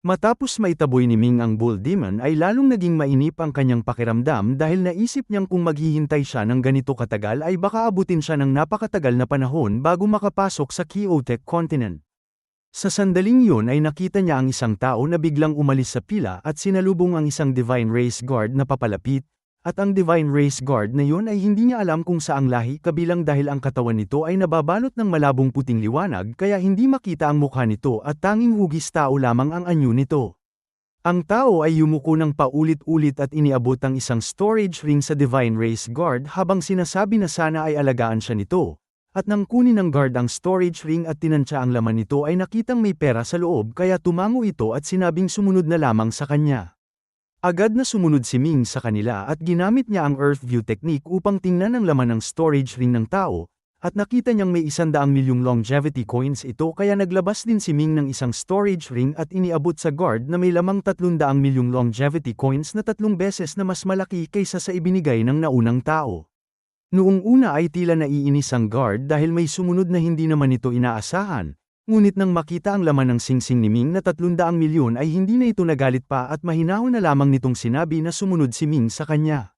Matapos maitaboy ni Ming ang Bull Demon ay lalong naging mainip ang kanyang pakiramdam dahil naisip niyang kung maghihintay siya ng ganito katagal ay baka abutin siya ng napakatagal na panahon bago makapasok sa Chaotic Continent. Sa sandaling yun ay nakita niya ang isang tao na biglang umalis sa pila at sinalubong ang isang Divine Race Guard na papalapit, at ang Divine Race Guard na yun ay hindi niya alam kung saang lahi kabilang dahil ang katawan nito ay nababalot ng malabong puting liwanag kaya hindi makita ang mukha nito at tanging hugis tao lamang ang anyo nito. Ang tao ay yumuko ng paulit-ulit at iniabot ang isang storage ring sa Divine Race Guard habang sinasabi na sana ay alagaan siya nito. At nang kunin ng guard ang storage ring at tinansya ang laman nito ay nakitang may pera sa loob kaya tumango ito at sinabing sumunod na lamang sa kanya. Agad na sumunod si Ming sa kanila at ginamit niya ang Earth View technique upang tingnan ang laman ng storage ring ng tao, at nakita niyang may 100 milyong longevity coins ito kaya naglabas din si Ming ng isang storage ring at iniabot sa guard na may lamang 300 milyong longevity coins na 3 beses na mas malaki kaysa sa ibinigay ng naunang tao. Noong una ay tila naiinis ang guard dahil may sumunod na hindi naman ito inaasahan. Ngunit nang makita ang laman ng singsing ni Ming na 300 milyon ay hindi na ito nagalit pa at mahinahon na lamang nitong sinabi na sumunod si Ming sa kanya.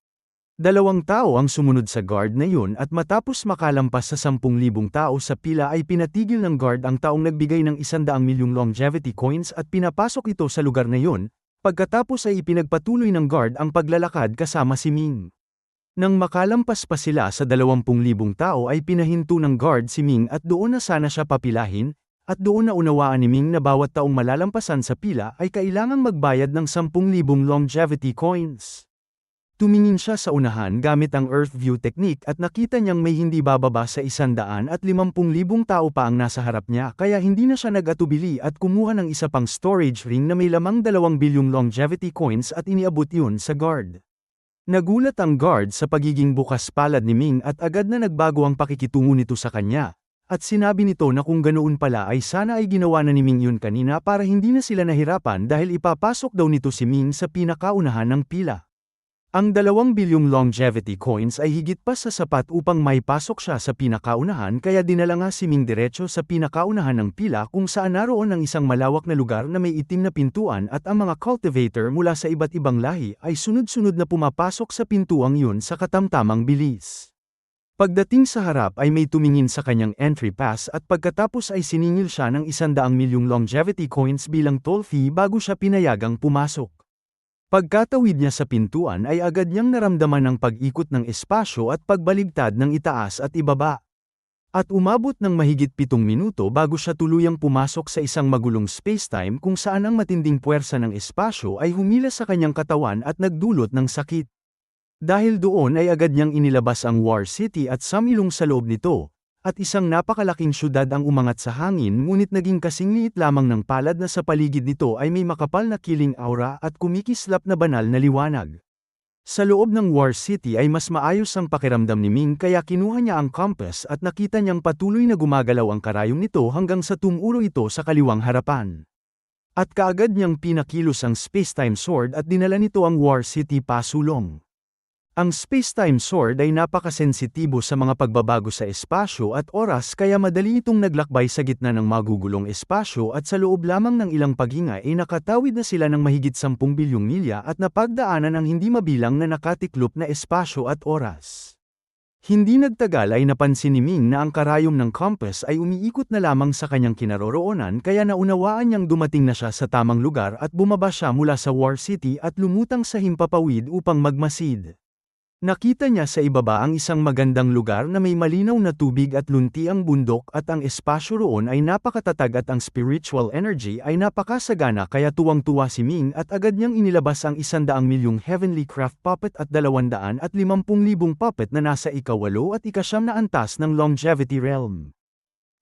2 tao ang sumunod sa guard na yun at matapos makalampas sa 10,000 tao sa pila ay pinatigil ng guard ang taong nagbigay ng 100 milyong longevity coins at pinapasok ito sa lugar na yun, pagkatapos ay ipinagpatuloy ng guard ang paglalakad kasama si Ming. Nang makalampas pa sila sa 20,000 tao ay pinahinto ng guard si Ming at doon na sana siya papilahin, at doon na unawaan ni Ming na bawat taong malalampasan sa pila ay kailangang magbayad ng 10,000 longevity coins. Tumingin siya sa unahan gamit ang Earth View technique at nakita niyang may hindi bababa sa 150,000 tao pa ang nasa harap niya kaya hindi na siya nag-atubili at kumuha ng isa pang storage ring na may lamang 2 bilyong longevity coins at iniabot yun sa guard. Nagulat ang guard sa pagiging bukas palad ni Ming at agad na nagbago ang pakikitungo nito sa kanya. At sinabi nito na kung ganoon pala ay sana ay ginawa na ni Ming yun kanina para hindi na sila nahirapan dahil ipapasok daw nito si Ming sa pinakaunahan ng pila. Ang 2 bilyong longevity coins ay higit pa sa sapat upang maipasok siya sa pinakaunahan kaya dinala nga si Ming diretso sa pinakaunahan ng pila kung saan naroon ang isang malawak na lugar na may itim na pintuan at ang mga cultivator mula sa iba't ibang lahi ay sunod-sunod na pumapasok sa pintuang yun sa katamtamang bilis. Pagdating sa harap ay may tumingin sa kanyang entry pass at pagkatapos ay siningil siya ng 100 milyong longevity coins bilang toll fee bago siya pinayagang pumasok. Pagkatawid niya sa pintuan ay agad niyang naramdaman ang pag-ikot ng espasyo at pagbaligtad ng itaas at ibaba. At umabot ng mahigit 7 minuto bago siya tuluyang pumasok sa isang magulong spacetime kung saan ang matinding puwersa ng espasyo ay humila sa kanyang katawan at nagdulot ng sakit. Dahil doon ay agad niyang inilabas ang War City at samilong sa loob nito, at isang napakalaking syudad ang umangat sa hangin ngunit naging kasing liit lamang ng palad na sa paligid nito ay may makapal na killing aura at kumikislap na banal na liwanag. Sa loob ng War City ay mas maayos ang pakiramdam ni Ming kaya kinuha niya ang compass at nakita niyang patuloy na gumagalaw ang karayom nito hanggang sa tumuro ito sa kaliwang harapan. At kaagad niyang pinakilos ang spacetime sword at dinala nito ang War City pasulong. Ang spacetime sword ay napakasensitibo sa mga pagbabago sa espasyo at oras kaya madali itong naglakbay sa gitna ng magugulong espasyo at sa loob lamang ng ilang paghinga ay nakatawid na sila ng mahigit 10 bilyong milya at napagdaanan ang hindi mabilang na nakatiklop na espasyo at oras. Hindi nagtagal ay napansin ni Ming na ang karayom ng compass ay umiikot na lamang sa kanyang kinaroroonan kaya naunawaan niyang dumating na siya sa tamang lugar at bumaba siya mula sa War City at lumutang sa himpapawid upang magmasid. Nakita niya sa ibaba ang isang magandang lugar na may malinaw na tubig at lunti ang bundok at ang espasyo roon ay napakatatag at ang spiritual energy ay napakasagana kaya tuwang-tuwa si Ming at agad niyang inilabas ang 100 milyong Heavenly Craft Puppet at 250,000 puppet na nasa ika-8 at ika-9 na antas ng Longevity Realm.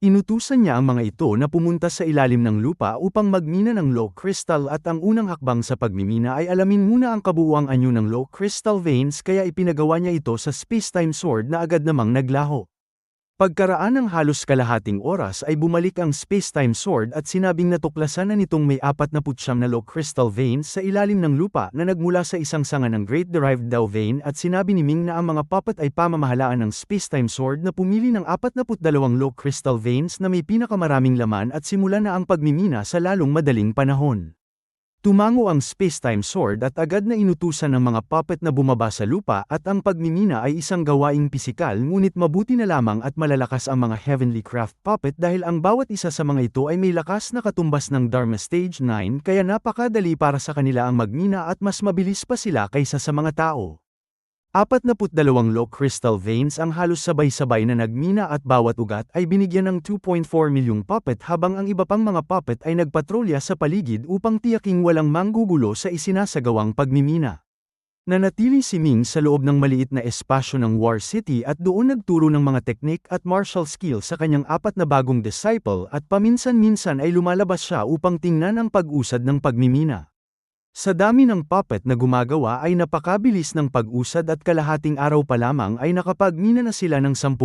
Inutusan niya ang mga ito na pumunta sa ilalim ng lupa upang magmina ng low crystal at ang unang hakbang sa pagmimina ay alamin muna ang kabuuang anyo ng low crystal veins kaya ipinagawa niya ito sa spacetime sword na agad namang naglaho. Pagkaraan ng halos kalahating oras ay bumalik ang spacetime sword at sinabing natuklasan na nitong may 49 na low crystal veins sa ilalim ng lupa na nagmula sa isang sanga ng Great Derived Tao Vein at sinabi ni Ming na ang mga puppet ay pamamahalaan ng spacetime sword na pumili ng 42 low crystal veins na may pinakamaraming laman at simula na ang pagmimina sa lalong madaling panahon. Tumango ang space-time sword at agad na inutusan ng mga puppet na bumaba sa lupa at ang pagmimina ay isang gawaing pisikal ngunit mabuti na lamang at malalakas ang mga Heavenly Craft puppet dahil ang bawat isa sa mga ito ay may lakas na katumbas ng Dharma Stage 9 kaya napakadali para sa kanila ang magmina at mas mabilis pa sila kaysa sa mga tao. 42 low crystal veins ang halos sabay-sabay na nagmina at bawat ugat ay binigyan ng 2.4 milyong puppet habang ang iba pang mga puppet ay nagpatrolya sa paligid upang tiyaking walang manggugulo sa isinasagawang pagmimina. Nanatili si Ming sa loob ng maliit na espasyo ng War City at doon nagturo ng mga teknik at martial skill sa kanyang 4 na bagong disciple at paminsan-minsan ay lumalabas siya upang tingnan ang pag-usad ng pagmimina. Sa dami ng puppet na gumagawa ay napakabilis ng pag-usad at kalahating araw pa lamang ay nakapagmina na sila ng 10%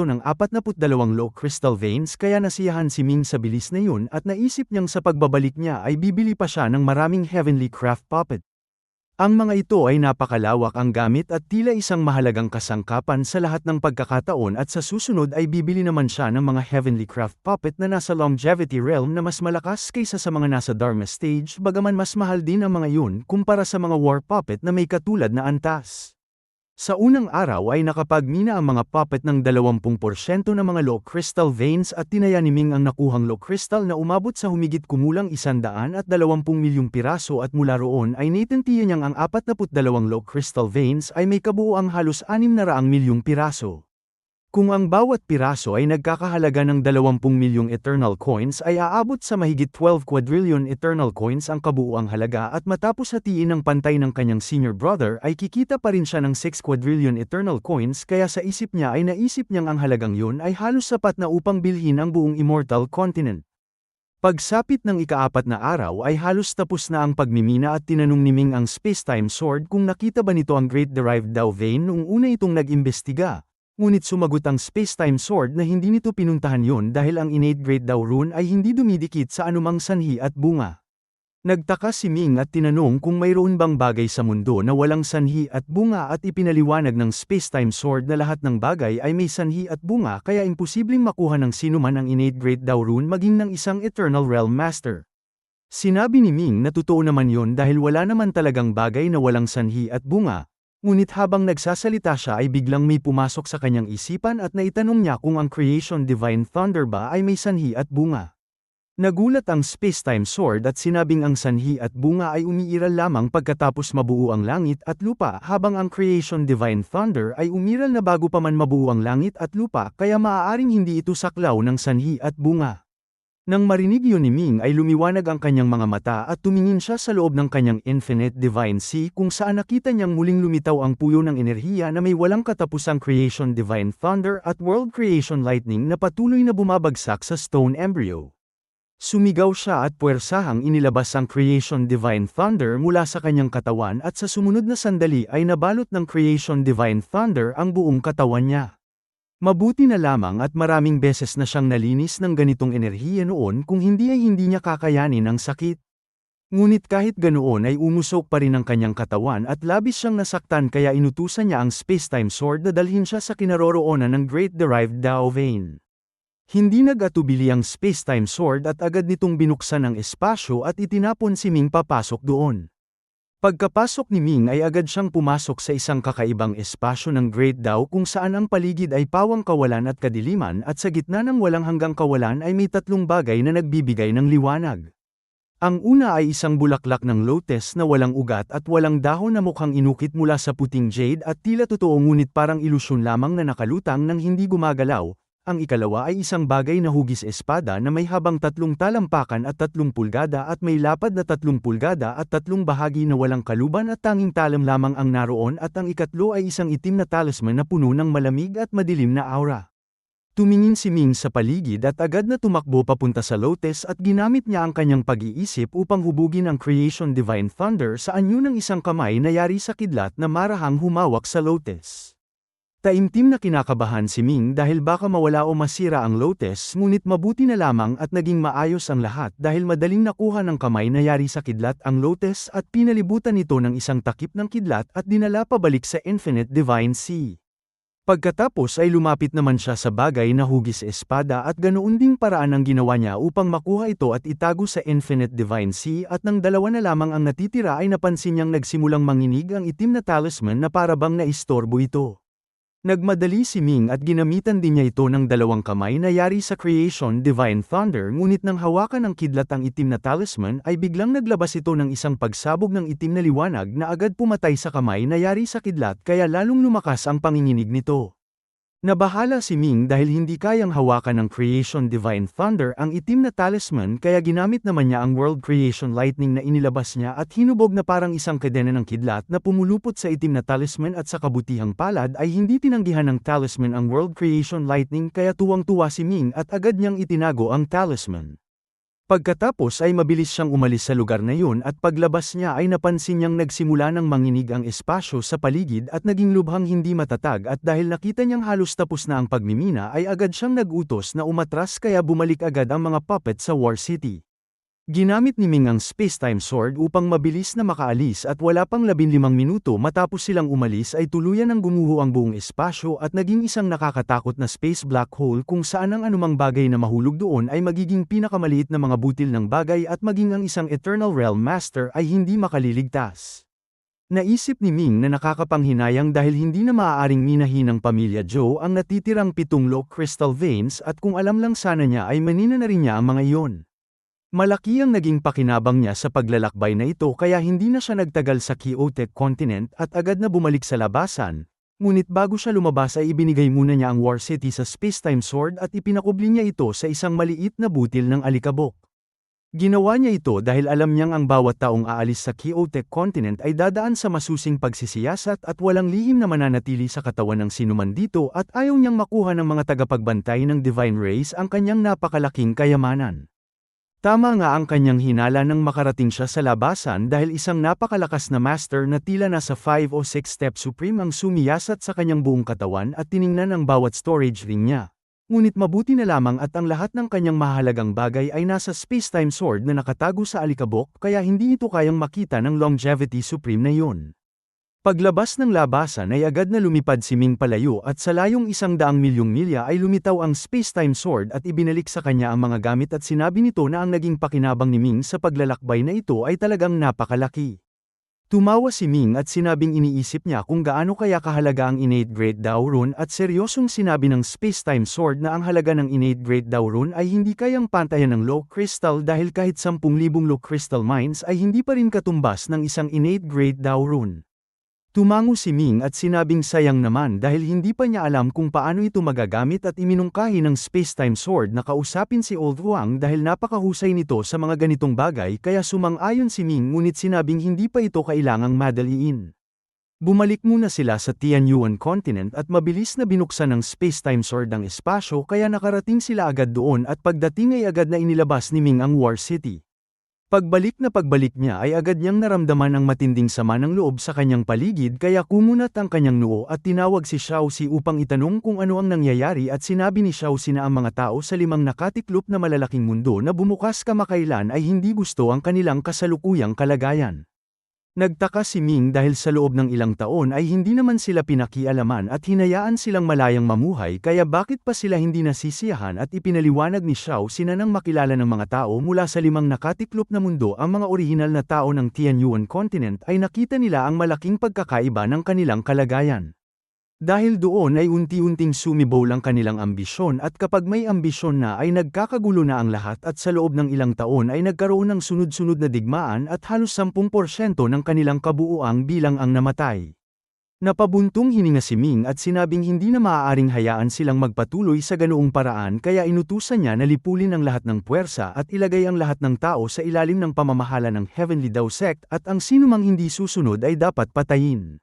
ng 42 low crystal veins kaya nasiyahan si Ming sa bilis na yun at naisip niyang sa pagbabalik niya ay bibili pa siya ng maraming Heavenly Craft puppet. Ang mga ito ay napakalawak ang gamit at tila isang mahalagang kasangkapan sa lahat ng pagkakataon at sa susunod ay bibili naman siya ng mga Heavenly Craft puppet na nasa longevity realm na mas malakas kaysa sa mga nasa Dharma stage bagaman mas mahal din ang mga yun kumpara sa mga war puppet na may katulad na antas. Sa unang araw ay nakapagmina ang mga puppet ng 20% ng mga low crystal veins at tinaya ni Ming ang nakuhang low crystal na umabot sa humigit kumulang 120 milyong piraso at mula roon ay naitentiya niyang ang 42 low crystal veins ay may kabuuang halos 600 milyong piraso. Kung ang bawat piraso ay nagkakahalaga ng 20 milyong eternal coins ay aabot sa mahigit 12 quadrillion eternal coins ang kabuuang halaga at matapos hatiin ng pantay ng kanyang senior brother ay kikita pa rin siya ng 6 quadrillion eternal coins kaya sa isip niya ay naisip niyang ang halagang yun ay halos sapat na upang bilhin ang buong immortal continent. Pagsapit ng ika-4 na araw ay halos tapos na ang pagmimina at tinanong ni Ming ang space-time sword kung nakita ba nito ang Great Derived Dao Vein noong una itong nag-imbestiga. Ngunit sumagot ang space-time sword na hindi nito pinuntahan yon dahil ang innate Great Dao Rune ay hindi dumidikit sa anumang sanhi at bunga. Nagtaka si Ming at tinanong kung mayroon bang bagay sa mundo na walang sanhi at bunga at ipinaliwanag ng space-time sword na lahat ng bagay ay may sanhi at bunga kaya imposibleng makuha ng sinuman ang innate Great Dao Rune maging ng isang Eternal Realm Master. Sinabi ni Ming na totoo naman yon dahil wala naman talagang bagay na walang sanhi at bunga. Ngunit habang nagsasalita siya ay biglang may pumasok sa kanyang isipan at naitanong niya kung ang Creation Divine Thunder ba ay may sanhi at bunga. Nagulat ang space-time sword at sinabing ang sanhi at bunga ay umiiral lamang pagkatapos mabuo ang langit at lupa habang ang Creation Divine Thunder ay umiral na bago pa man mabuo ang langit at lupa kaya maaaring hindi ito saklaw ng sanhi at bunga. Nang marinig yun ni Ming ay lumiwanag ang kanyang mga mata at tumingin siya sa loob ng kanyang Infinite Divine Sea kung saan nakita niyang muling lumitaw ang puyo ng enerhiya na may walang katapusang Creation Divine Thunder at World Creation Lightning na patuloy na bumabagsak sa Stone Embryo. Sumigaw siya at puwersahang inilabas ang Creation Divine Thunder mula sa kanyang katawan at sa sumunod na sandali ay nabalot ng Creation Divine Thunder ang buong katawan niya. Mabuti na lamang at maraming beses na siyang nalinis ng ganitong enerhiya noon kung hindi ay hindi niya kakayanin ang sakit. Ngunit kahit ganoon ay umusok pa rin ang kanyang katawan at labis siyang nasaktan kaya inutusan niya ang space-time sword na dalhin siya sa kinaroroonan ng Great Derived Dao Vein. Hindi nag-atubili ang space-time sword at agad nitong binuksan ang espasyo at itinapon si Ming papasok doon. Pagkapasok ni Ming ay agad siyang pumasok sa isang kakaibang espasyo ng Great Dao kung saan ang paligid ay pawang kawalan at kadiliman at sa gitna ng walang hanggang kawalan ay may 3 bagay na nagbibigay ng liwanag. Ang una ay isang bulaklak ng lotus na walang ugat at walang dahon na mukhang inukit mula sa puting jade at tila totoo ngunit parang ilusyon lamang na nakalutang nang hindi gumagalaw. Ang ikalawa ay isang bagay na hugis espada na may habang 3 talampakan at 3 pulgada at may lapad na 3 pulgada at 3 bahagi na walang kaluban at tanging talam lamang ang naroon at ang ikatlo ay isang itim na talisman na puno ng malamig at madilim na aura. Tumingin si Ming sa paligid at agad na tumakbo papunta sa lotus at ginamit niya ang kanyang pag-iisip upang hubugin ang Creation Divine Thunder sa anyo ng isang kamay na yari sa kidlat na marahang humawak sa lotus. Taimtim na kinakabahan si Ming dahil baka mawala o masira ang lotus ngunit mabuti na lamang at naging maayos ang lahat dahil madaling nakuha ng kamay na yari sa kidlat ang lotus at pinalibutan ito ng isang takip ng kidlat at dinala pabalik sa Infinite Divine Sea. Pagkatapos ay lumapit naman siya sa bagay na hugis espada at ganoon ding paraan ang ginawa niya upang makuha ito at itago sa Infinite Divine Sea at nang dalawa na lamang ang natitira ay napansin niyang nagsimulang manginig ang itim na talisman na parabang naistorbo ito. Nagmadali si Ming at ginamitan din niya ito ng dalawang kamay na yari sa Creation Divine Thunder ngunit nang hawakan ng kidlat ang itim na talisman ay biglang naglabas ito ng isang pagsabog ng itim na liwanag na agad pumatay sa kamay na yari sa kidlat kaya lalong lumakas ang panginginig nito. Nabahala si Ming dahil hindi kayang hawakan ng Creation Divine Thunder ang itim na talisman kaya ginamit naman niya ang World Creation Lightning na inilabas niya at hinubog na parang isang kadena ng kidlat na pumulupot sa itim na talisman at sa kabutihang palad ay hindi tinanggihan ng talisman ang World Creation Lightning kaya tuwang-tuwa si Ming at agad niyang itinago ang talisman. Pagkatapos ay mabilis siyang umalis sa lugar na yun at paglabas niya ay napansin niyang nagsimula ng manginig ang espasyo sa paligid at naging lubhang hindi matatag at dahil nakita niyang halos tapos na ang pagmimina ay agad siyang nag-utos na umatras kaya bumalik agad ang mga puppet sa War City. Ginamit ni Ming ang Space-Time Sword upang mabilis na makaalis at wala pang 15 minuto matapos silang umalis ay tuluyan ng gumuho ang buong espasyo at naging isang nakakatakot na space black hole kung saan ang anumang bagay na mahulog doon ay magiging pinakamaliit na mga butil ng bagay at maging ang isang Eternal Realm Master ay hindi makaliligtas. Naisip ni Ming na nakakapanghinayang dahil hindi na maaaring minahin ng pamilya Joe ang natitirang 7 low crystal veins at kung alam lang sana niya ay manina na rin niya ang mga iyon. Malaki ang naging pakinabang niya sa paglalakbay na ito kaya hindi na siya nagtagal sa Chaotic Continent at agad na bumalik sa labasan, ngunit bago siya lumabas ay ibinigay muna niya ang War City sa Space-Time Sword at ipinakubli niya ito sa isang maliit na butil ng alikabok. Ginawa niya ito dahil alam niyang ang bawat taong aalis sa Chaotic Continent ay dadaan sa masusing pagsisiyasat at walang lihim na mananatili sa katawan ng sinuman dito at ayaw niyang makuha ng mga tagapagbantay ng Divine Race ang kanyang napakalaking kayamanan. Tama nga ang kanyang hinala nang makarating siya sa labasan dahil isang napakalakas na master na tila nasa 5 o 6 step supreme ang sumiyasat sa kanyang buong katawan at tiningnan ang bawat storage ring niya. Ngunit mabuti na lamang at ang lahat ng kanyang mahalagang bagay ay nasa Space-Time Sword na nakatago sa alikabok kaya hindi ito kayang makita ng Longevity Supreme na yun. Paglabas ng labasan ay agad na lumipad si Ming palayo at sa layong 100 milyong milya ay lumitaw ang Space-Time Sword at ibinalik sa kanya ang mga gamit at sinabi nito na ang naging pakinabang ni Ming sa paglalakbay na ito ay talagang napakalaki. Tumawa si Ming at sinabing iniisip niya kung gaano kaya kahalaga ang Innate Great Dao Rune at seryosong sinabi ng Space-Time Sword na ang halaga ng Innate Great Dao Rune ay hindi kayang pantayan ng Low Crystal dahil kahit 10,000 Low Crystal Mines ay hindi pa rin katumbas ng isang Innate Great Dao Rune. Tumango si Ming at sinabing sayang naman dahil hindi pa niya alam kung paano ito magagamit at iminungkahi ng Space-Time Sword na kausapin si Old Huang dahil napakahusay nito sa mga ganitong bagay kaya sumang-ayon si Ming ngunit sinabing hindi pa ito kailangang madaliin. Bumalik muna sila sa Tianyuan Continent at mabilis na binuksan ng Space-Time Sword ang espasyo kaya nakarating sila agad doon at pagdating ay agad na inilabas ni Ming ang War City. Pagbalik niya ay agad niyang naramdaman ang matinding sama ng loob sa kanyang paligid kaya kumunat ang kanyang noo at tinawag si Xiaoxi upang itanong kung ano ang nangyayari at sinabi ni Xiaoxi na ang mga tao sa 5 nakatiklop na malalaking mundo na bumukas kamakailan ay hindi gusto ang kanilang kasalukuyang kalagayan. Nagtaka si Ming dahil sa loob ng ilang taon ay hindi naman sila pinakialaman at hinayaan silang malayang mamuhay kaya bakit pa sila hindi nasisiyahan at ipinaliwanag ni Xiaoxi na nang makilala ng mga tao mula sa 5 nakatiklop na mundo ang mga orihinal na tao ng Tianyuan Continent ay nakita nila ang malaking pagkakaiba ng kanilang kalagayan. Dahil doon ay unti-unting sumibol ang kanilang ambisyon at kapag may ambisyon na ay nagkakagulo na ang lahat at sa loob ng ilang taon ay nagkaroon ng sunod-sunod na digmaan at halos 10% ng kanilang kabuuang bilang ang namatay. Napabuntong hininga si Ming at sinabing hindi na maaaring hayaan silang magpatuloy sa ganoong paraan kaya inutusan niya na lipulin ang lahat ng puwersa at ilagay ang lahat ng tao sa ilalim ng pamamahala ng Heavenly Dao Sect at ang sinumang hindi susunod ay dapat patayin.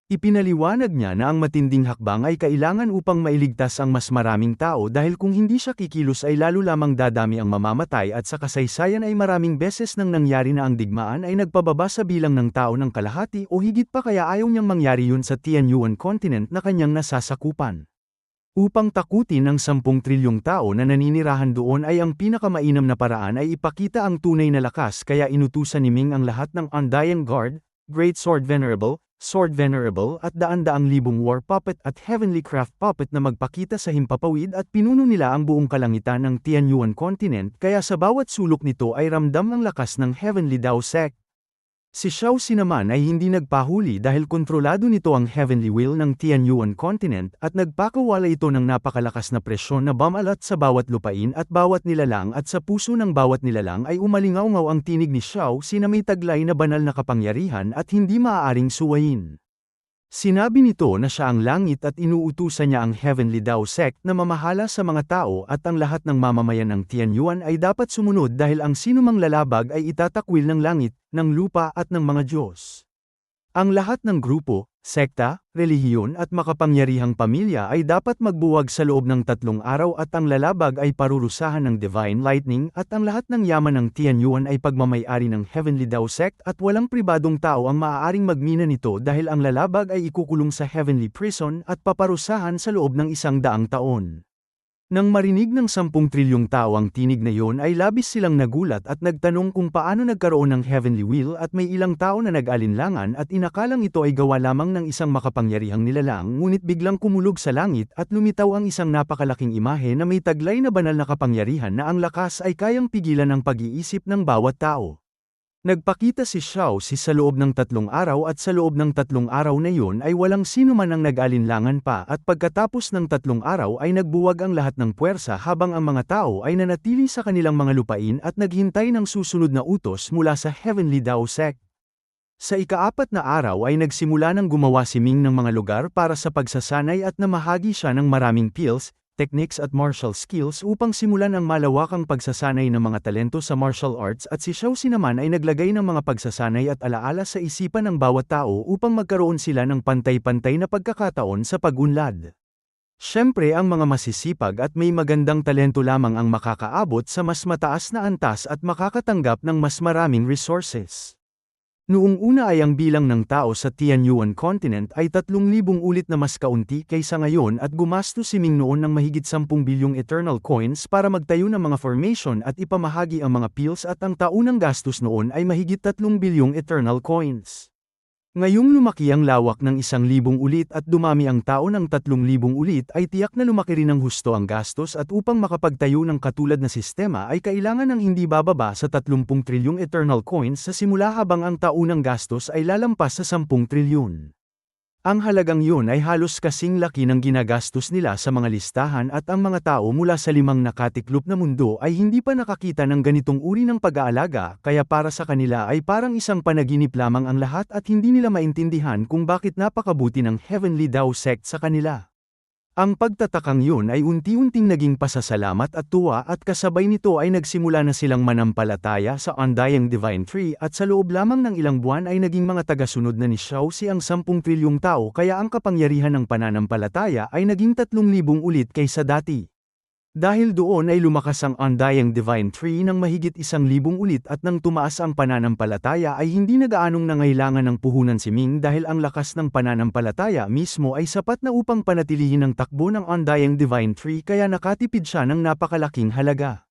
Ipinaliwanag niya na ang matinding hakbang ay kailangan upang mailigtas ang mas maraming tao dahil kung hindi siya kikilos ay lalo lamang dadami ang mamamatay at sa kasaysayan ay maraming beses nang nangyari na ang digmaan ay nagpababa sa bilang ng tao ng kalahati o higit pa kaya ayaw niyang mangyari yun sa Tianyuan Continent na kanyang nasasakupan. Upang takutin ang 10 trilyong tao na naninirahan doon ay ang pinakamainam na paraan ay ipakita ang tunay na lakas kaya inutusan ni Ming ang lahat ng Undying Guard, Great Sword Venerable, Sword Venerable at daan-daang libong War Puppet at Heavenly Craft Puppet na magpakita sa himpapawid at pinuno nila ang buong kalangitan ng Tianyuan Continent kaya sa bawat sulok nito ay ramdam ang lakas ng Heavenly Dao Sect. Si Xiao Xi naman ay hindi nagpahuli dahil kontrolado nito ang Heavenly Will ng Tianyuan Continent at nagpakawala ito ng napakalakas na presyon na bumalat sa bawat lupain at bawat nilalang at sa puso ng bawat nilalang ay umalingaw-ngaw ang tinig ni Xiao Xi na may taglay na banal na kapangyarihan at hindi maaaring suwayin. Sinabi nito na siya ang langit at inuutusan niya ang Heavenly Dao Sect na mamahala sa mga tao at ang lahat ng mamamayan ng Tianyuan ay dapat sumunod dahil ang sinumang lalabag ay itatakwil ng langit, ng lupa at ng mga Diyos. Ang lahat ng grupo, sekta, relihiyon at makapangyarihang pamilya ay dapat magbuwag sa loob ng 3 araw at ang lalabag ay parurusahan ng Divine Lightning at ang lahat ng yaman ng Tianyuan ay pagmamay-ari ng Heavenly Dao Sect at walang pribadong tao ang maaaring magmina nito dahil ang lalabag ay ikukulong sa Heavenly Prison at paparusahan sa loob ng 100 taon. Nang marinig ng 10 trilyong tao ang tinig na yon ay labis silang nagulat at nagtanong kung paano nagkaroon ng Heavenly Will at may ilang tao na nag-alinlangan at inakalang ito ay gawa lamang ng isang makapangyarihang nilalang ngunit biglang kumulog sa langit at lumitaw ang isang napakalaking imahe na may taglay na banal na kapangyarihan na ang lakas ay kayang pigilan ang pag-iisip ng bawat tao. Nagpakita si Xiao Xi sa loob ng 3 araw at sa loob ng 3 araw na yun ay walang sino man ang nag-alinlangan pa at pagkatapos ng 3 araw ay nagbuwag ang lahat ng puwersa habang ang mga tao ay nanatili sa kanilang mga lupain at naghintay ng susunod na utos mula sa Heavenly Dao Sect. Sa ika-4 na araw ay nagsimula ng gumawa si Ming ng mga lugar para sa pagsasanay at namahagi siya ng maraming pills, techniques at martial skills upang simulan ang malawakang pagsasanay ng mga talento sa martial arts at si Xiao Xi naman ay naglagay ng mga pagsasanay at alaala sa isipan ng bawat tao upang magkaroon sila ng pantay-pantay na pagkakataon sa pag-unlad. Siyempre ang mga masisipag at may magandang talento lamang ang makakaabot sa mas mataas na antas at makakatanggap ng mas maraming resources. Noong una ay ang bilang ng tao sa Tianyuan Continent ay 3,000 ulit na mas kaunti kaysa ngayon at gumastos si Ming noon ng mahigit 10 bilyong Eternal Coins para magtayo ng mga formation at ipamahagi ang mga pills at ang taunang gastos noon ay mahigit 3 bilyong Eternal Coins. Ngayong lumaki ang lawak ng 1,000 ulit at dumami ang tao ng 3,000 ulit ay tiyak na lumaki rin ng husto ang gastos at upang makapagtayo ng katulad na sistema ay kailangan ng hindi bababa sa 30 trilyong Eternal Coins sa simula habang ang taunang gastos ay lalampas sa 10 trilyon. Ang halagang yun ay halos kasing laki ng ginagastos nila sa mga listahan at ang mga tao mula sa 5 nakatiklop na mundo ay hindi pa nakakita ng ganitong uri ng pag-aalaga kaya para sa kanila ay parang isang panaginip lamang ang lahat at hindi nila maintindihan kung bakit napakabuti ng Heavenly Dao Sect sa kanila. Ang pagtatakang yun ay unti-unting naging pasasalamat at tuwa at kasabay nito ay nagsimula na silang manampalataya sa Undying Divine Tree at sa loob lamang ng ilang buwan ay naging mga tagasunod na ni Xiao Xi ang 10 trilyong tao kaya ang kapangyarihan ng pananampalataya ay naging 3,000 ulit kaysa dati. Dahil doon ay lumakas ang Undying Divine Tree ng mahigit 1,000 ulit at nang tumaas ang pananampalataya ay hindi na gaanong nangailangan ng puhunan si Ming dahil ang lakas ng pananampalataya mismo ay sapat na upang panatilihin ang takbo ng Undying Divine Tree kaya nakatipid siya ng napakalaking halaga.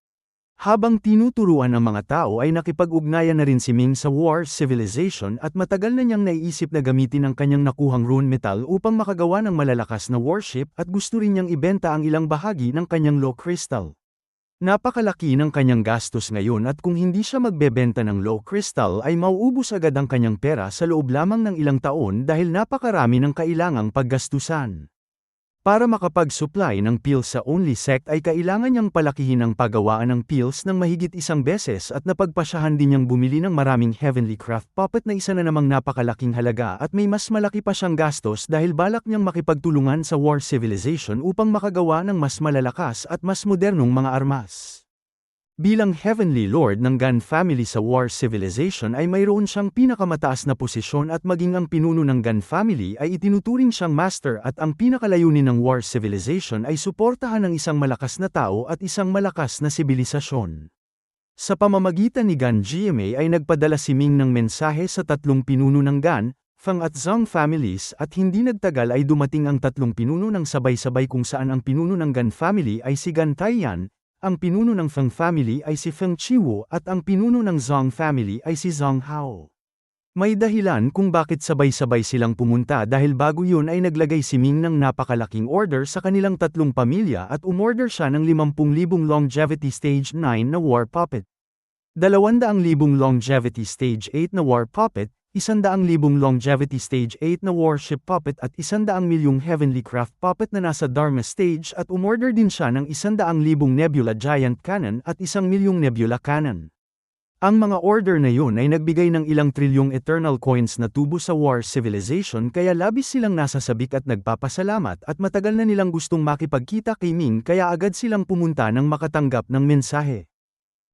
Habang tinuturuan ng mga tao ay nakipag-ugnayan na rin si Ming sa War Civilization at matagal na niyang naiisip na gamitin ang kanyang nakuhang rune metal upang makagawa ng malalakas na warship at gusto rin niyang ibenta ang ilang bahagi ng kanyang low crystal. Napakalaki ng kanyang gastos ngayon at kung hindi siya magbebenta ng low crystal ay mauubos agad ang kanyang pera sa loob lamang ng ilang taon dahil napakarami ng kailangang paggastusan. Para makapag-supply ng pills sa Only Sect ay kailangan niyang palakihin ang paggawaan ng pills ng mahigit 1 beses at napagpasyahan din niyang bumili ng maraming Heavenly Craft Puppet na isa na namang napakalaking halaga at may mas malaki pa siyang gastos dahil balak niyang makipagtulungan sa War Civilization upang makagawa ng mas malalakas at mas modernong mga armas. Bilang Heavenly Lord ng Gun Family sa War Civilization ay mayroon siyang pinakamataas na posisyon at maging ang pinuno ng Gun Family ay itinuturing siyang master at ang pinakalayunin ng War Civilization ay suportahan ng isang malakas na tao at isang malakas na sibilisasyon. Sa pamamagitan ni Gun GMA ay nagpadala si Ming ng mensahe sa 3 pinuno ng Gun, Feng at Zhang families at hindi nagtagal ay dumating ang 3 pinuno ng sabay-sabay kung saan ang pinuno ng Gun Family ay si Gun Taiyan, ang pinuno ng Feng family ay si Feng Chiwo at ang pinuno ng Zhang family ay si Zhang Hao. May dahilan kung bakit sabay-sabay silang pumunta dahil bago yun ay naglagay si Ming ng napakalaking order sa kanilang tatlong pamilya at umorder siya ng 50,000 longevity stage 9 na war puppet. 200,000 longevity stage 8 na war puppet, 100,000 longevity stage 8 na warship puppet at 100,000,000 heavenly craft puppet na nasa Dharma stage at umorder din siya ng 100,000 nebula giant cannon at 1,000,000 nebula cannon. Ang mga order na yun ay nagbigay ng ilang trilyong eternal coins na tubo sa war civilization kaya labis silang nasasabik at nagpapasalamat at matagal na nilang gustong makipagkita kay Ming kaya agad silang pumunta nang makatanggap ng mensahe.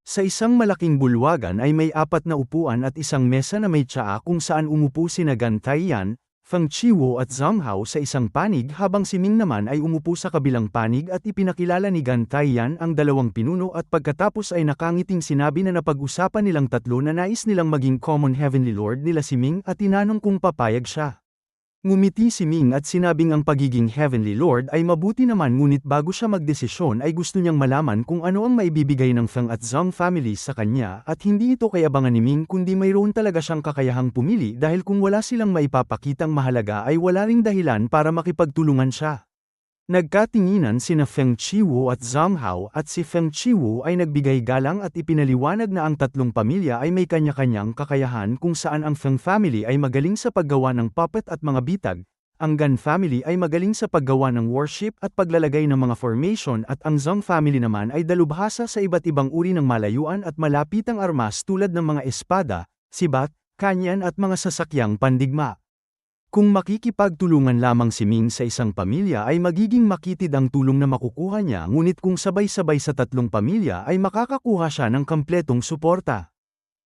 Sa isang malaking bulwagan ay may 4 na upuan at isang mesa na may tsaa kung saan umupo sina Gan Taiyan, Feng Chiwo at Zhang Hao sa isang panig habang si Ming naman ay umupo sa kabilang panig at ipinakilala ni Gan Taiyan ang dalawang pinuno at pagkatapos ay nakangiting sinabi na napag-usapan nilang tatlo na nais nilang maging common heavenly lord nila si Ming at tinanong kung papayag siya. Ngumiti si Ming at sinabing ang pagiging Heavenly Lord ay mabuti naman ngunit bago siya magdesisyon ay gusto niyang malaman kung ano ang maibibigay ng Feng at Zhang families sa kanya at hindi ito kay abangan ni Ming kundi mayroon talaga siyang kakayahang pumili dahil kung wala silang maipapakitang mahalaga ay wala ring dahilan para makipagtulungan siya. Nagkatinginan sina Feng Chiwo at Zhang Hao at si Feng Chiwo ay nagbigay galang at ipinaliwanag na ang tatlong pamilya ay may kanya-kanyang kakayahan kung saan ang Feng family ay magaling sa paggawa ng puppet at mga bitag, ang Gan family ay magaling sa paggawa ng warship at paglalagay ng mga formation at ang Zhang family naman ay dalubhasa sa iba't ibang uri ng malayuan at malapitang armas tulad ng mga espada, sibat, kanyan at mga sasakyang pandigma. Kung makikipagtulungan lamang si Ming sa isang pamilya ay magiging makitid ang tulong na makukuha niya ngunit kung sabay-sabay sa tatlong pamilya ay makakakuha siya ng kampletong suporta.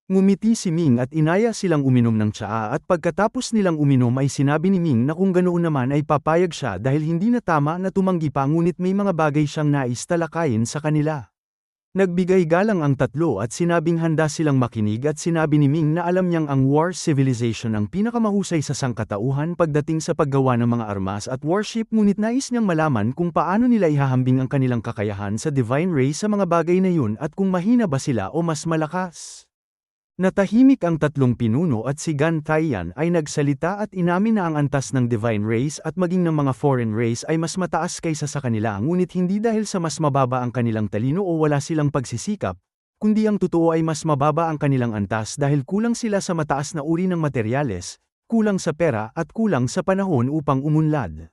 Ngumiti si Ming at inaya silang uminom ng tsaa at pagkatapos nilang uminom ay sinabi ni Ming na kung ganoon naman ay papayag siya dahil hindi na tama na tumanggi pa ngunit may mga bagay siyang nais talakayin sa kanila. Nagbigay galang ang tatlo at sinabing handa silang makinig at sinabi ni Ming na alam niyang ang war civilization ang pinakamahusay sa sangkatauhan pagdating sa paggawa ng mga armas at warship ngunit nais niyang malaman kung paano nila ihahambing ang kanilang kakayahan sa divine ray sa mga bagay na yun at kung mahina ba sila o mas malakas. Natahimik ang tatlong pinuno at si Gan Taiyan ay nagsalita at inamin na ang antas ng divine race at maging ng mga foreign race ay mas mataas kaysa sa kanila ngunit hindi dahil sa mas mababa ang kanilang talino o wala silang pagsisikap, kundi ang totoo ay mas mababa ang kanilang antas dahil kulang sila sa mataas na uri ng materyales, kulang sa pera at kulang sa panahon upang umunlad.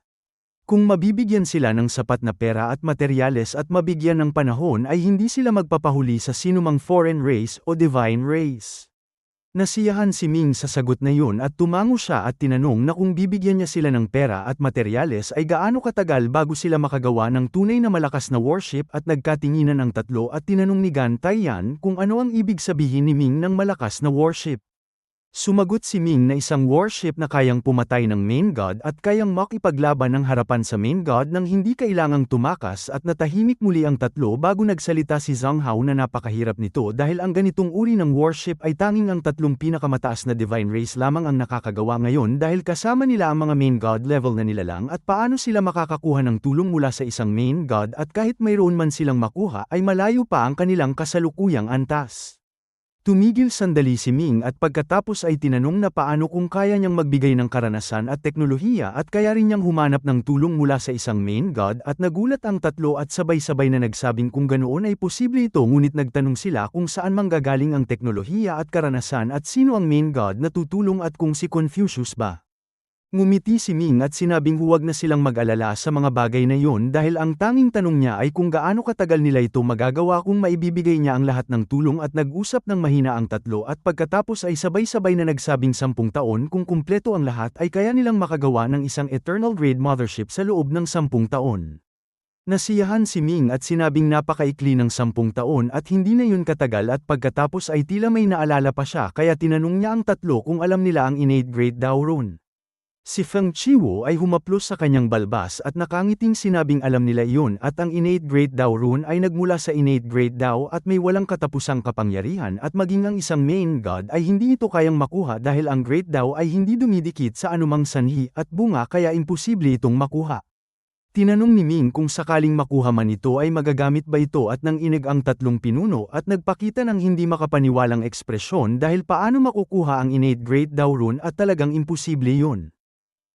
Kung mabibigyan sila ng sapat na pera at materyales at mabigyan ng panahon ay hindi sila magpapahuli sa sinumang foreign race o divine race. Nasiyahan si Ming sa sagot na yun at tumango siya at tinanong na kung bibigyan niya sila ng pera at materyales ay gaano katagal bago sila makagawa ng tunay na malakas na warship at nagkatinginan ang tatlo at tinanong ni Gan Taiyan kung ano ang ibig sabihin ni Ming ng malakas na warship. Sumagot si Ming na isang warship na kayang pumatay ng main god at kayang makipaglaban ng harapan sa main god nang hindi kailangang tumakas at natahimik muli ang tatlo bago nagsalita si Zhang Hao na napakahirap nito dahil ang ganitong uri ng warship ay tanging ang tatlong pinakamataas na divine race lamang ang nakakagawa ngayon dahil kasama nila ang mga main god level na nilalang at paano sila makakakuha ng tulong mula sa isang main god at kahit mayroon man silang makuha ay malayo pa ang kanilang kasalukuyang antas. Tumigil sandali si Ming at pagkatapos ay tinanong na paano kung kaya niyang magbigay ng karanasan at teknolohiya at kaya rin niyang humanap ng tulong mula sa isang main god at nagulat ang tatlo at sabay-sabay na nagsabing kung ganoon ay posible ito ngunit nagtanong sila kung saan manggagaling ang teknolohiya at karanasan at sino ang main god na tutulong at kung si Confucius ba. Ngumiti si Ming at sinabing huwag na silang mag-alala sa mga bagay na yun dahil ang tanging tanong niya ay kung gaano katagal nila ito magagawa kung maibibigay niya ang lahat ng tulong at nag-usap ng mahina ang tatlo at pagkatapos ay sabay-sabay na nagsabing 10 taon kung kumpleto ang lahat ay kaya nilang makagawa ng isang eternal grade mothership sa loob ng 10 taon. Nasiyahan si Ming at sinabing napakaikli ng 10 taon at hindi na yun katagal at pagkatapos ay tila may naalala pa siya kaya tinanong niya ang tatlo kung alam nila ang innate grade daw rune. Si Feng Chiwo ay humaplos sa kanyang balbas at nakangiting sinabing alam nila iyon at ang innate grade daw rune ay nagmula sa innate grade daw at may walang katapusang kapangyarihan at maging ang isang main god ay hindi ito kayang makuha dahil ang grade daw ay hindi dumidikit sa anumang sanhi at bunga kaya imposible itong makuha. Tinanong ni Ming kung sakaling makuha man ito ay magagamit ba ito at nang inig ang tatlong pinuno at nagpakita ng hindi makapaniwalang ekspresyon dahil paano makukuha ang innate great daw rune at talagang imposible yun.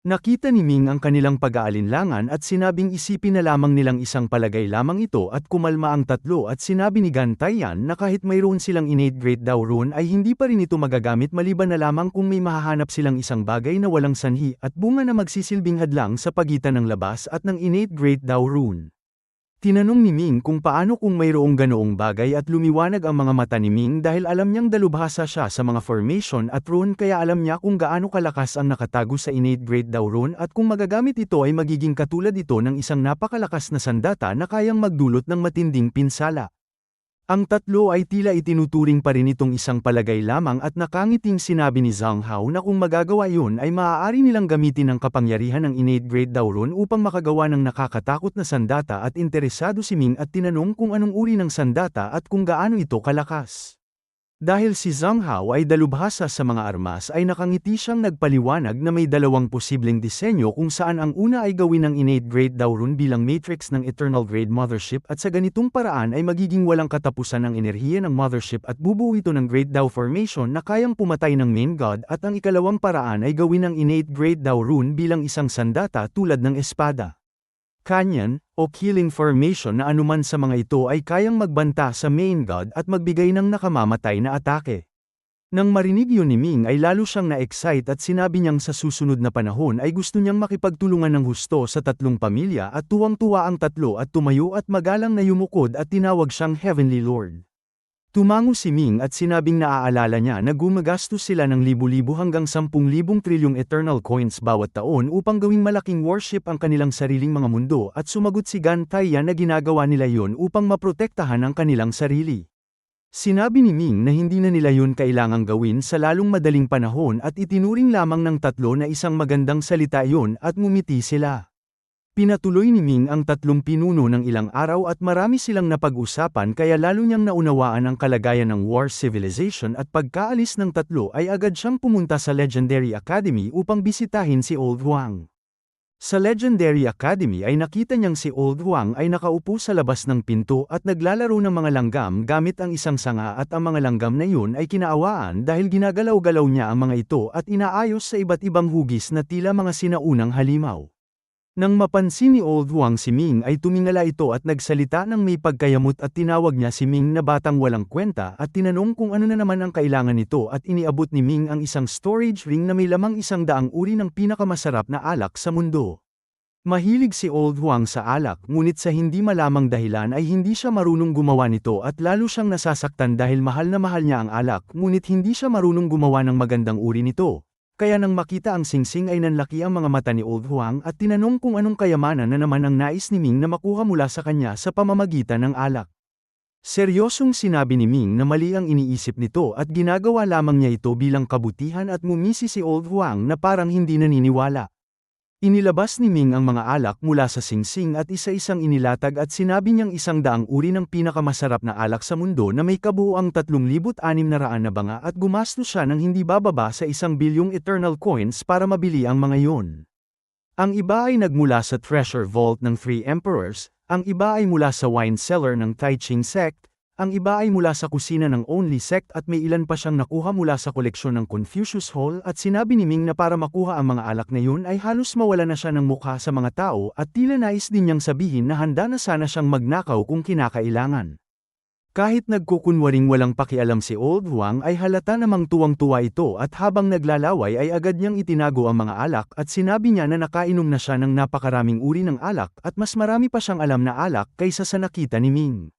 Nakita ni Ming ang kanilang pag-aalinlangan at sinabing isipin na lamang nilang isang palagay lamang ito at kumalma ang tatlo at sinabi ni Gan Taiyan na kahit mayroon silang innate great daw rune ay hindi pa rin ito magagamit maliban na lamang kung may mahahanap silang isang bagay na walang sanhi at bunga na magsisilbing hadlang sa pagitan ng labas at ng innate great daw rune. Tinanong ni Ming kung paano kung mayroong ganoong bagay at lumiwanag ang mga mata ni Ming dahil alam niyang dalubhasa siya sa mga formation at rune kaya alam niya kung gaano kalakas ang nakatago sa innate great daw rune at kung magagamit ito ay magiging katulad ito ng isang napakalakas na sandata na kayang magdulot ng matinding pinsala. Ang tatlo ay tila itinuturing pa rin itong isang palagay lamang at nakangiting sinabi ni Zhang Hao na kung magagawa yun ay maaari nilang gamitin ang kapangyarihan ng innate great daw rune upang makagawa ng nakakatakot na sandata at interesado si Ming at tinanong kung anong uri ng sandata at kung gaano ito kalakas. Dahil si Zhang Hao ay dalubhasa sa mga armas ay nakangiti siyang nagpaliwanag na may dalawang posibleng disenyo kung saan ang una ay gawin ng innate great daw rune bilang matrix ng eternal grade mothership at sa ganitong paraan ay magiging walang katapusan ang enerhiya ng mothership at bubuo ito ng great daw formation na kayang pumatay ng main god at ang ikalawang paraan ay gawin ng innate great daw rune bilang isang sandata tulad ng espada. Kanyan, o killing formation na anuman sa mga ito ay kayang magbanta sa main god at magbigay ng nakamamatay na atake. Nang marinig yun ni Ming ay lalo siyang na-excite at sinabi niyang sa susunod na panahon ay gusto niyang makipagtulungan ng husto sa tatlong pamilya at tuwang-tuwa ang tatlo at tumayo at magalang na yumukod at tinawag siyang Heavenly Lord. Tumango si Ming at sinabing naaalala niya na gumagastos sila ng libu-libo hanggang 10,000 trilyong eternal coins bawat taon upang gawing malaking warship ang kanilang sariling mga mundo at sumagot si Gan Taiyan na ginagawa nila yon upang maprotektahan ang kanilang sarili. Sinabi ni Ming na hindi na nila yun kailangang gawin sa lalong madaling panahon at itinuring lamang ng tatlo na isang magandang salita yon at ngumiti sila. Pinatuloy ni Ming ang tatlong pinuno ng ilang araw at marami silang napag-usapan kaya lalo niyang naunawaan ang kalagayan ng War Civilization at pagkaalis ng tatlo ay agad siyang pumunta sa Legendary Academy upang bisitahin si Old Huang. Sa Legendary Academy ay nakita niyang si Old Huang ay nakaupo sa labas ng pinto at naglalaro ng mga langgam gamit ang isang sanga at ang mga langgam na yun ay kinaawaan dahil ginagalaw-galaw niya ang mga ito at inaayos sa iba't ibang hugis na tila mga sinaunang halimaw. Nang mapansin ni Old Huang si Ming ay tumingala ito at nagsalita ng may pagkayamot at tinawag niya si Ming na batang walang kwenta at tinanong kung ano na naman ang kailangan nito at iniabot ni Ming ang isang storage ring na may lamang 100 uri ng pinakamasarap na alak sa mundo. Mahilig si Old Huang sa alak ngunit sa hindi malamang dahilan ay hindi siya marunong gumawa nito at lalo siyang nasasaktan dahil mahal na mahal niya ang alak ngunit hindi siya marunong gumawa ng magandang uri nito. Kaya nang makita ang singsing ay nanlaki ang mga mata ni Old Huang at tinanong kung anong kayamanan na naman ang nais ni Ming na makuha mula sa kanya sa pamamagitan ng alak. Seryosong sinabi ni Ming na mali ang iniisip nito at ginagawa lamang niya ito bilang kabutihan at ngumisi si Old Huang na parang hindi naniniwala. Inilabas ni Ming ang mga alak mula sa singsing at isa-isang inilatag at sinabi niyang 100 uri ng pinakamasarap na alak sa mundo na may kabuuang 3,600 na banga at gumastos siya ng hindi bababa sa 1 bilyong eternal coins para mabili ang mga yon. Ang iba ay nagmula sa treasure vault ng Three Emperors, ang iba ay mula sa wine cellar ng Tai Ching sect, ang iba ay mula sa kusina ng Only sect at may ilan pa siyang nakuha mula sa koleksyon ng Confucius Hall at sinabi ni Ming na para makuha ang mga alak na yun ay halos mawala na siya ng mukha sa mga tao at tila nais din niyang sabihin na handa na sana siyang magnakaw kung kinakailangan. Kahit nagkukunwaring walang pakialam si Old Huang ay halata namang tuwang-tuwa ito at habang naglalaway ay agad niyang itinago ang mga alak at sinabi niya na nakainom na siya ng napakaraming uri ng alak at mas marami pa siyang alam na alak kaysa sa nakita ni Ming.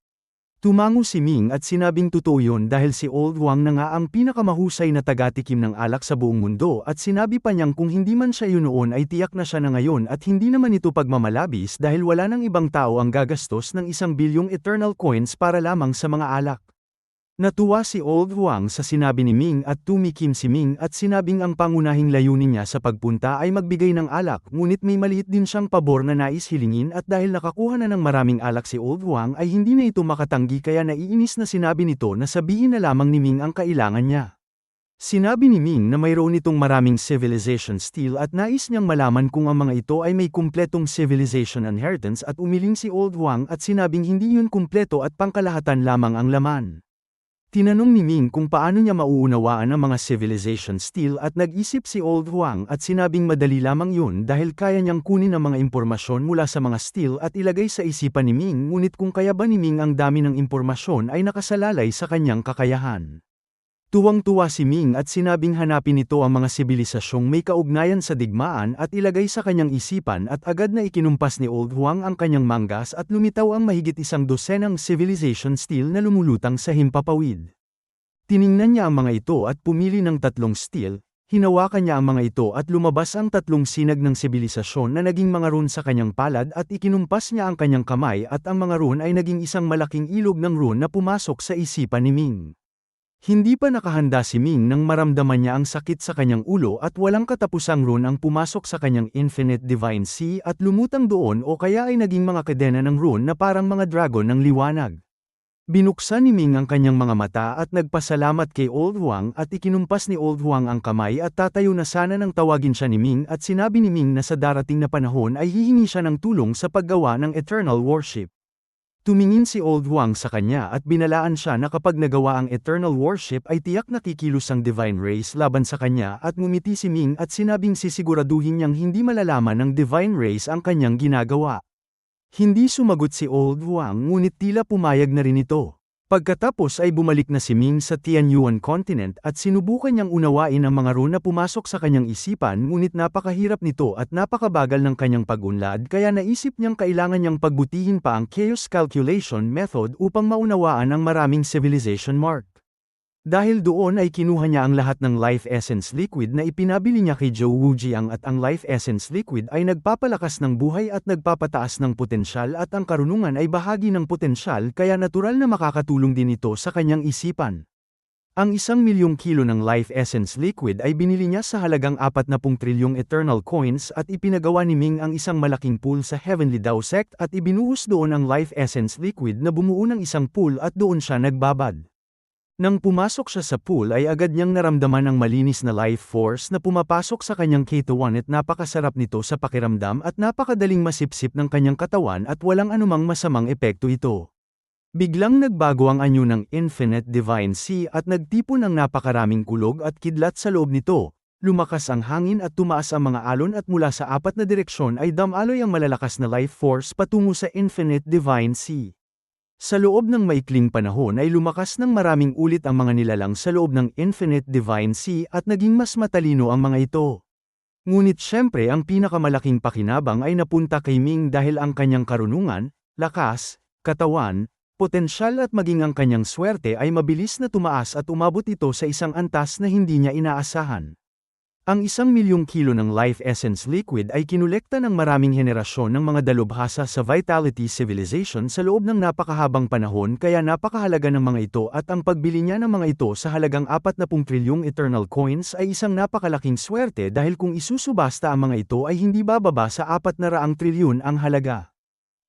Tumango si Ming at sinabing totoo yun dahil si Old Huang na nga ang pinakamahusay na tagatikim ng alak sa buong mundo at sinabi pa niyang kung hindi man siya yun noon ay tiyak na siya na ngayon at hindi naman ito pagmamalabis dahil wala nang ibang tao ang gagastos ng 1 bilyong eternal coins para lamang sa mga alak. Natuwa si Old Huang sa sinabi ni Ming at tumikim si Ming at sinabing ang pangunahing layunin niya sa pagpunta ay magbigay ng alak ngunit may maliit din siyang pabor na nais hilingin at dahil nakakuha na ng maraming alak si Old Huang ay hindi na ito makatanggi kaya naiinis na sinabi nito na sabihin na lamang ni Ming ang kailangan niya. Sinabi ni Ming na mayroon itong maraming civilization steel at nais niyang malaman kung ang mga ito ay may kumpletong civilization inheritance at umiling si Old Huang at sinabing hindi yun kumpleto at pangkalahatan lamang ang laman. Tinanong ni Ming kung paano niya mauunawaan ang mga civilization steel at nag-isip si Old Huang at sinabing madali lamang yun dahil kaya niyang kunin ang mga impormasyon mula sa mga steel at ilagay sa isipan ni Ming ngunit kung kaya ba ni Ming ang dami ng impormasyon ay nakasalalay sa kanyang kakayahan. Tuwang-tuwa si Ming at sinabing hanapin nito ang mga sibilisasyong may kaugnayan sa digmaan at ilagay sa kanyang isipan at agad na ikinumpas ni Old Huang ang kanyang manggas at lumitaw ang mahigit 100 civilization steel na lumulutang sa himpapawid. Tiningnan niya ang mga ito at pumili ng 3 steel, hinawakan niya ang mga ito at lumabas ang 3 sinag ng sibilisasyon na naging mga rune sa kanyang palad at ikinumpas niya ang kanyang kamay at ang mga rune ay naging isang malaking ilog ng rune na pumasok sa isipan ni Ming. Hindi pa nakahanda si Ming nang maramdaman niya ang sakit sa kanyang ulo at walang katapusang rune ang pumasok sa kanyang Infinite Divine Sea at lumutang doon o kaya ay naging mga kadena ng rune na parang mga dragon ng liwanag. Binuksan ni Ming ang kanyang mga mata at nagpasalamat kay Old Huang at ikinumpas ni Old Huang ang kamay at tatayo na sana nang tawagin siya ni Ming at sinabi ni Ming na sa darating na panahon ay hihingi siya ng tulong sa paggawa ng Eternal Worship. Tumingin si Old Huang sa kanya at binalaan siya na kapag nagawa ang Eternal Worship ay tiyak na kikilos ang Divine Race laban sa kanya at ngumiti si Ming at sinabing sisiguraduhin niyang hindi malalaman ng Divine Race ang kanyang ginagawa. Hindi sumagot si Old Huang ngunit tila pumayag na rin ito. Pagkatapos ay bumalik na si Ming sa Tianyuan Continent at sinubukan niyang unawain ang mga rune na pumasok sa kanyang isipan ngunit napakahirap nito at napakabagal ng kanyang pag-unlad kaya naisip niyang kailangan niyang pagbutihin pa ang Chaos Calculation Method upang maunawaan ang maraming civilization mark. Dahil doon ay kinuha niya ang lahat ng Life Essence Liquid na ipinabili niya kay Zhou Wujiang at ang Life Essence Liquid ay nagpapalakas ng buhay at nagpapataas ng potensyal at ang karunungan ay bahagi ng potensyal kaya natural na makakatulong din ito sa kanyang isipan. Ang 1,000,000 kilo ng Life Essence Liquid ay binili niya sa halagang 40 trilyong Eternal Coins at ipinagawa ni Ming ang isang malaking pool sa Heavenly Dao Sect at ibinuhos doon ang Life Essence Liquid na bumuo ng isang pool at doon siya nagbabad. Nang pumasok siya sa pool ay agad niyang naramdaman ang malinis na life force na pumapasok sa kanyang katawan at napakasarap nito sa pakiramdam at napakadaling masipsip ng kanyang katawan at walang anumang masamang epekto ito. Biglang nagbago ang anyo ng Infinite Divine Sea at nagtipon ang napakaraming kulog at kidlat sa loob nito. Lumakas ang hangin at tumaas ang mga alon at mula sa 4 na direksyon ay damaloy ang malalakas na life force patungo sa Infinite Divine Sea. Sa loob ng maikling panahon ay lumakas ng maraming ulit ang mga nilalang sa loob ng Infinite Divine Sea at naging mas matalino ang mga ito. Ngunit syempre ang pinakamalaking pakinabang ay napunta kay Ming dahil ang kanyang karunungan, lakas, katawan, potensyal at maging ang kanyang swerte ay mabilis na tumaas at umabot ito sa isang antas na hindi niya inaasahan. Ang 1,000,000 kilo ng Life Essence Liquid ay kinolekta ng maraming henerasyon ng mga dalubhasa sa Vitality Civilization sa loob ng napakahabang panahon kaya napakahalaga ng mga ito at ang pagbili niya ng mga ito sa halagang 40 trilyong Eternal Coins ay isang napakalaking swerte dahil kung isusubasta ang mga ito ay hindi bababa sa 400 trilyon ang halaga.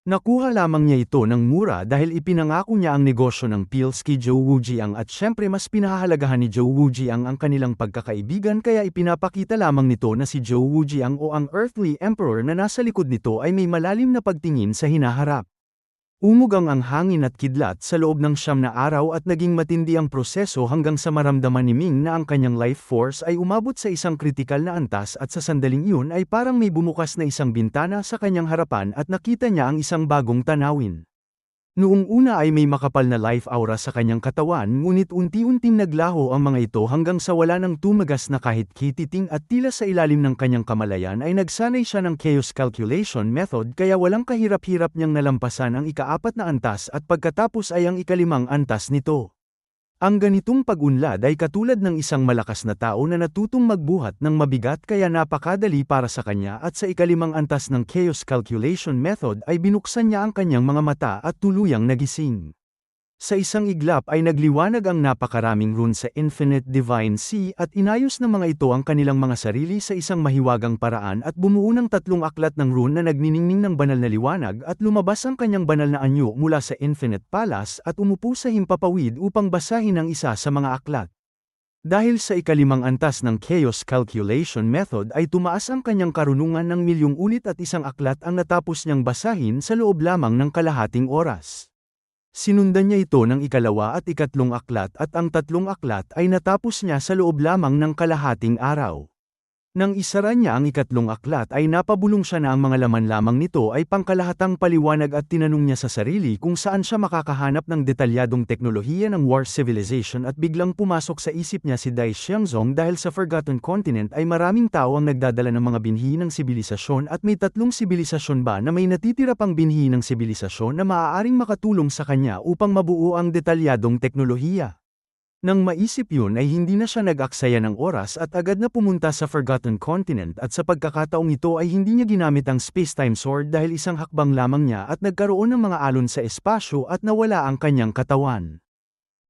Nakuha lamang niya ito ng mura dahil ipinangako niya ang negosyo ng pills kay Zhou Wujiang at syempre mas pinahahalagahan ni Zhou Wujiang ang kanilang pagkakaibigan kaya ipinapakita lamang nito na si Zhou Wujiang o ang Earthly Emperor na nasa likod nito ay may malalim na pagtingin sa hinaharap. Umugang ang hangin at kidlat sa loob ng 9 na araw at naging matindi ang proseso hanggang sa maramdaman ni Ming na ang kanyang life force ay umabot sa isang kritikal na antas at sa sandaling iyon ay parang may bumukas na isang bintana sa kanyang harapan at nakita niya ang isang bagong tanawin. Noong una ay may makapal na life aura sa kanyang katawan ngunit unti-unting naglaho ang mga ito hanggang sa wala nang tumagas na kahit kititing at tila sa ilalim ng kanyang kamalayan ay nagsanay siya ng Chaos Calculation Method kaya walang kahirap-hirap niyang nalampasan ang ika-4 na antas at pagkatapos ay ang ika-5 antas nito. Ang ganitong pag-unlad ay katulad ng isang malakas na tao na natutong magbuhat ng mabigat kaya napakadali para sa kanya at sa ika-5 antas ng Chaos Calculation Method ay binuksan niya ang kanyang mga mata at tuluyang nagising. Sa isang iglap ay nagliwanag ang napakaraming rune sa Infinite Divine Sea at inayos ng mga ito ang kanilang mga sarili sa isang mahiwagang paraan at bumuo ng 3 aklat ng rune na nagniningning ng banal na liwanag at lumabas ang kanyang banal na anyo mula sa Infinite Palace at umupo sa himpapawid upang basahin ang isa sa mga aklat. Dahil sa ikalimang antas ng chaos calculation method ay tumaas ang kanyang karunungan ng milyong ulit at isang aklat ang natapos niyang basahin sa loob lamang ng kalahating oras. Sinundan niya ito ng ikalawa at ikatlong aklat at ang tatlong aklat ay natapos niya sa loob lamang ng kalahating araw. Nang isara niya ang ikatlong aklat ay napabulong siya na ang mga laman lamang nito ay pangkalahatang paliwanag at tinanong niya sa sarili kung saan siya makakahanap ng detalyadong teknolohiya ng war civilization at biglang pumasok sa isip niya si Dai Xiangzong dahil sa Forgotten Continent ay maraming tao ang nagdadala ng mga binhi ng sibilisasyon at may tatlong sibilisasyon ba na may natitira pang binhi ng sibilisasyon na maaaring makatulong sa kanya upang mabuo ang detalyadong teknolohiya. Nang maisip yun ay hindi na siya nag-aksaya ng oras at agad na pumunta sa Forgotten Continent at sa pagkakataong ito ay hindi niya ginamit ang space-time sword dahil isang hakbang lamang niya at nagkaroon ng mga alon sa espasyo at nawala ang kanyang katawan.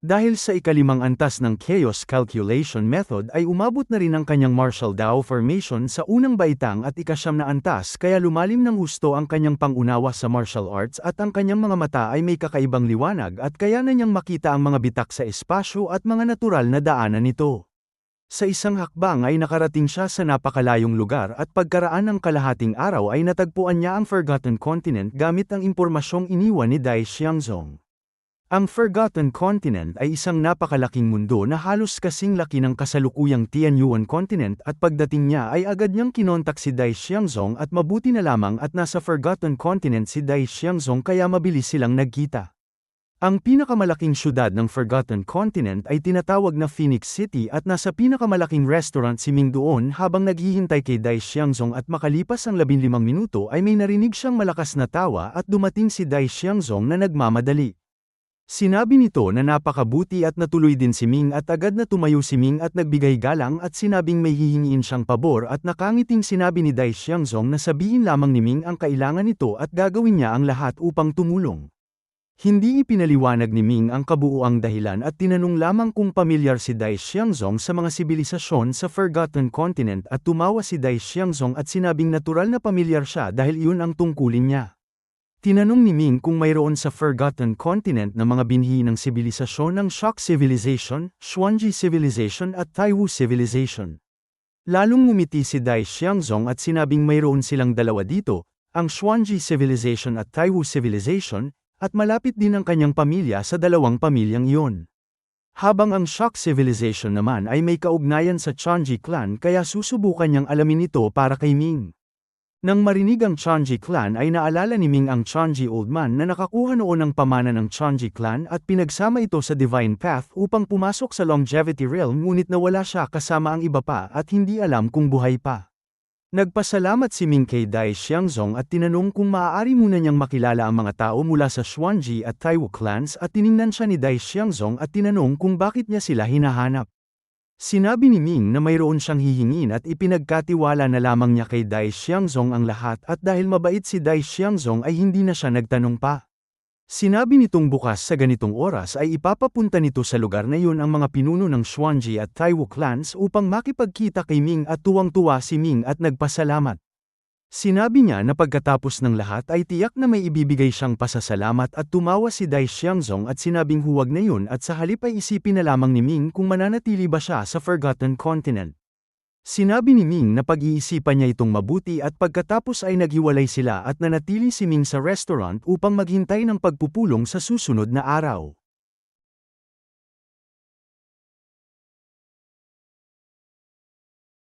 Dahil sa ikalimang antas ng chaos calculation method ay umabot na rin ang kanyang martial Dao formation sa unang baitang at ikasyam na antas kaya lumalim ng husto ang kanyang pangunawa sa martial arts at ang kanyang mga mata ay may kakaibang liwanag at kaya na niyang makita ang mga bitak sa espasyo at mga natural na daanan nito. Sa isang hakbang ay nakarating siya sa napakalayong lugar at pagkaraan ng kalahating araw ay natagpuan niya ang Forgotten Continent gamit ang impormasyong iniwan ni Dai Xiangzong. Ang Forgotten Continent ay isang napakalaking mundo na halos kasing laki ng kasalukuyang Tianyuan Continent at pagdating niya ay agad niyang kinontak si Dai Xiangzong at mabuti na lamang at nasa Forgotten Continent si Dai Xiangzong kaya mabilis silang nagkita. Ang pinakamalaking syudad ng Forgotten Continent ay tinatawag na Phoenix City at nasa pinakamalaking restaurant si Ming doon habang naghihintay kay Dai Xiangzong at makalipas ang 15 minuto ay may narinig siyang malakas na tawa at dumating si Dai Xiangzong na nagmamadali. Sinabi nito na napakabuti at natuloy din si Ming at agad na tumayo si Ming at nagbigay galang at sinabing may hihingiin siyang pabor at nakangiting sinabi ni Dai Xiangzong na sabihin lamang ni Ming ang kailangan nito at gagawin niya ang lahat upang tumulong. Hindi ipinaliwanag ni Ming ang kabuuang dahilan at tinanong lamang kung pamilyar si Dai Xiangzong sa mga sibilisasyon sa Forgotten Continent at tumawa si Dai Xiangzong at sinabing natural na pamilyar siya dahil iyon ang tungkulin niya. Tinanong ni Ming kung mayroon sa Forgotten Continent na mga binhi ng sibilisasyon ng Shok Civilization, Xuanji Civilization at Taiwu Civilization. Lalong ngumiti si Dai Xiangzong at sinabing mayroon silang dalawa dito, ang Xuanji Civilization at Taiwu Civilization, at malapit din ang kanyang pamilya sa dalawang pamilyang iyon. Habang ang Shok Civilization naman ay may kaugnayan sa Chanji Clan kaya susubukan niyang alamin ito para kay Ming. Nang marinig ang Chanji Clan ay naalala ni Ming ang Chanji Old Man na nakakuha noon ng pamana ng Chanji Clan at pinagsama ito sa Divine Path upang pumasok sa Longevity Realm ngunit nawala siya kasama ang iba pa at hindi alam kung buhay pa. Nagpasalamat si Ming kay Dai Xiangzong at tinanong kung maaari muna niyang makilala ang mga tao mula sa Xuanji at Taiwu clans at tiningnan siya ni Dai Xiangzong at tinanong kung bakit niya sila hinahanap. Sinabi ni Ming na mayroon siyang hihingin at ipinagkatiwala na lamang niya kay Dai Xiangzong ang lahat at dahil mabait si Dai Xiangzong ay hindi na siya nagtanong pa. Sinabi nitong bukas sa ganitong oras ay ipapapunta nito sa lugar na yun ang mga pinuno ng Xuanji at Taiwu clans upang makipagkita kay Ming at tuwang-tuwa si Ming at nagpasalamat. Sinabi niya na pagkatapos ng lahat ay tiyak na may ibibigay siyang pasasalamat at tumawa si Dai Xiangzong at sinabing huwag na yun at sa halip ay isipin na lamang ni Ming kung mananatili ba siya sa Forgotten Continent. Sinabi ni Ming na pag-iisipan niya itong mabuti at pagkatapos ay naghiwalay sila at nanatili si Ming sa restaurant upang maghintay ng pagpupulong sa susunod na araw.